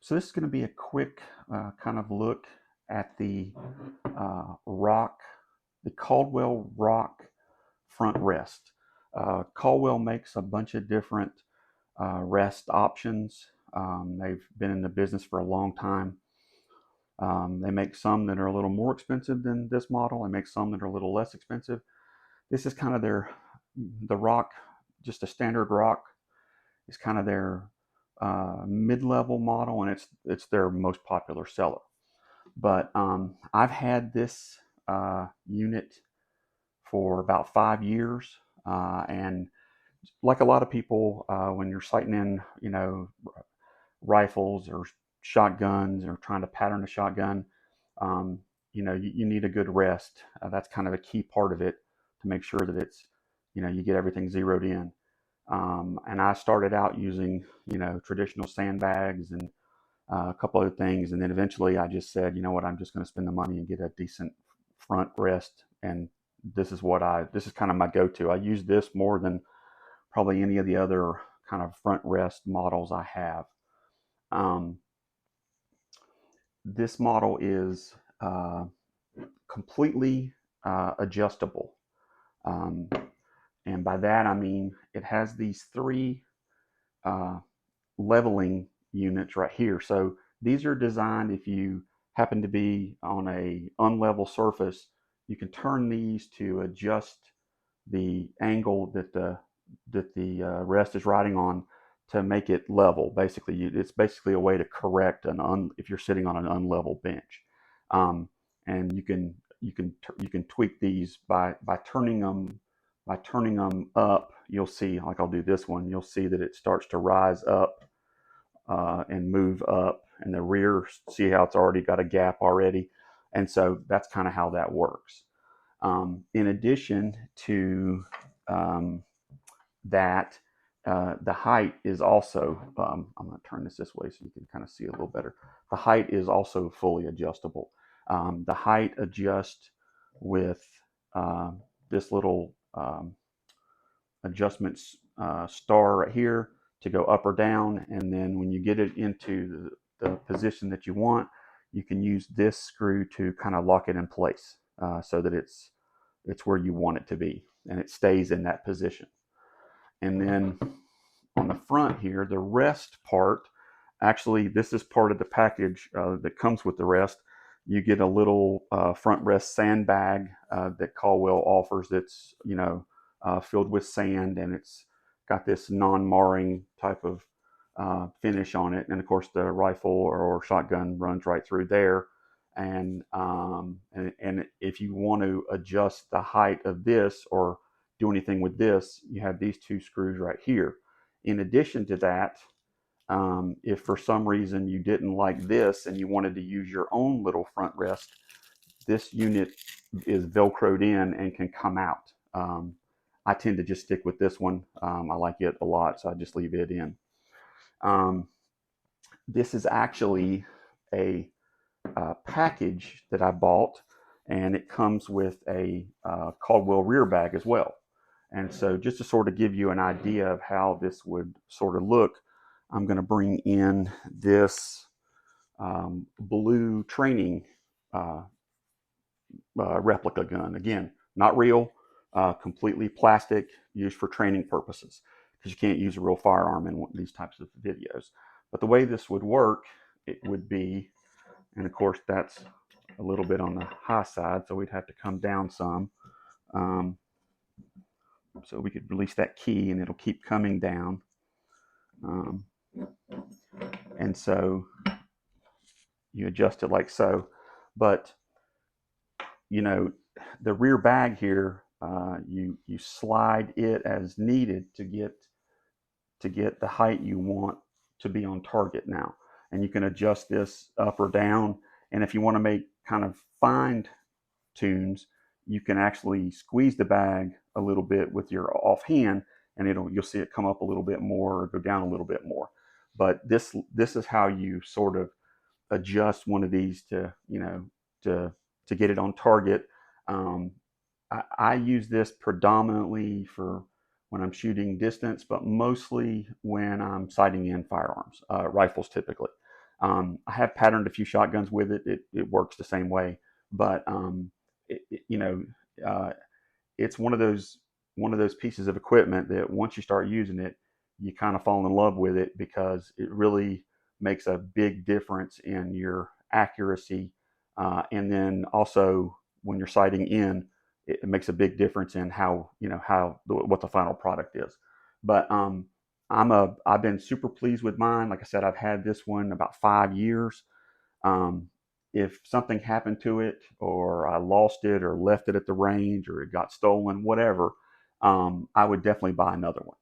So this is going to be a quick kind of look at the the Caldwell Rock front rest. Caldwell makes a bunch of different rest options. They've been in the business for a long time. They make some that are a little more expensive than this model. They make some that are a little less expensive. This is kind of the rock, just a standard rock is kind of their mid-level model, and it's their most popular seller. But I've had this unit for about 5 years, and like a lot of people, when you're sighting in, rifles or shotguns or trying to pattern a shotgun, you need a good rest. That's kind of a key part of it to make sure that it's, you get everything zeroed in. And I started out using, traditional sandbags and a couple other things. And then eventually I just said, you know what, I'm just going to spend the money and get a decent front rest. And this is kind of my go-to. I use this more than probably any of the other kind of front rest models I have. This model is completely adjustable. And by that, I mean, it has these three leveling units right here. So these are designed if you happen to be on a unlevel surface, you can turn these to adjust the angle that the rest is riding on to make it level. Basically, it's basically a way to correct if you're sitting on an unlevel bench, and you can tweak these by turning them up. You'll see, like I'll do this one. You'll see that it starts to rise up and move up, and the rear, see how it's already got a gap already, and so that's kind of how that works. In addition to that, the height is also, I'm going to turn this way so you can kind of see a little better. The height is also fully adjustable. The height adjusts with this little adjustment star right here to go up or down, and then when you get it into the position that you want, you can use this screw to kind of lock it in place so that it's where you want it to be, and it stays in that position. And then on the front here, the rest part, actually this is part of the package that comes with the rest. You get a little front rest sandbag that Caldwell offers that's filled with sand, and it's got this non-marring type of finish on it. And of course the rifle or shotgun runs right through there. And if you want to adjust the height of this or do anything with this, you have these two screws right here. In addition to that, if for some reason you didn't like this and you wanted to use your own little front rest, this unit is velcroed in and can come out. I tend to just stick with this one. I like it a lot, so I just leave it in. This is actually a package that I bought, and it comes with a Caldwell rear bag as well. And so just to sort of give you an idea of how this would sort of look, I'm going to bring in this blue training replica gun. Again, not real, completely plastic, used for training purposes, because you can't use a real firearm in these types of videos. But the way this would work, it would be, and of course that's a little bit on the high side, so we'd have to come down some. So we could release that key and it'll keep coming down. And so you adjust it like so. But, the rear bag here, you slide it as needed to get the height you want to be on target now. And you can adjust this up or down. And if you want to make kind of fine tunes, you can actually squeeze the bag a little bit with your offhand, and you'll see it come up a little bit more or go down a little bit more. But this is how you sort of adjust one of these to get it on target. I use this predominantly for when I'm shooting distance, but mostly when I'm sighting in firearms, rifles typically. I have patterned a few shotguns with it. It works the same way, but you know, uh, it's one of those pieces of equipment that once you start using it, you kind of fall in love with it because it really makes a big difference in your accuracy, and then also when you're sighting in, it makes a big difference in how what the final product is. But I've been super pleased with mine. Like I said, I've had this one about 5 years. um, if something happened to it, or I lost it, or left it at the range, or it got stolen, whatever, I would definitely buy another one.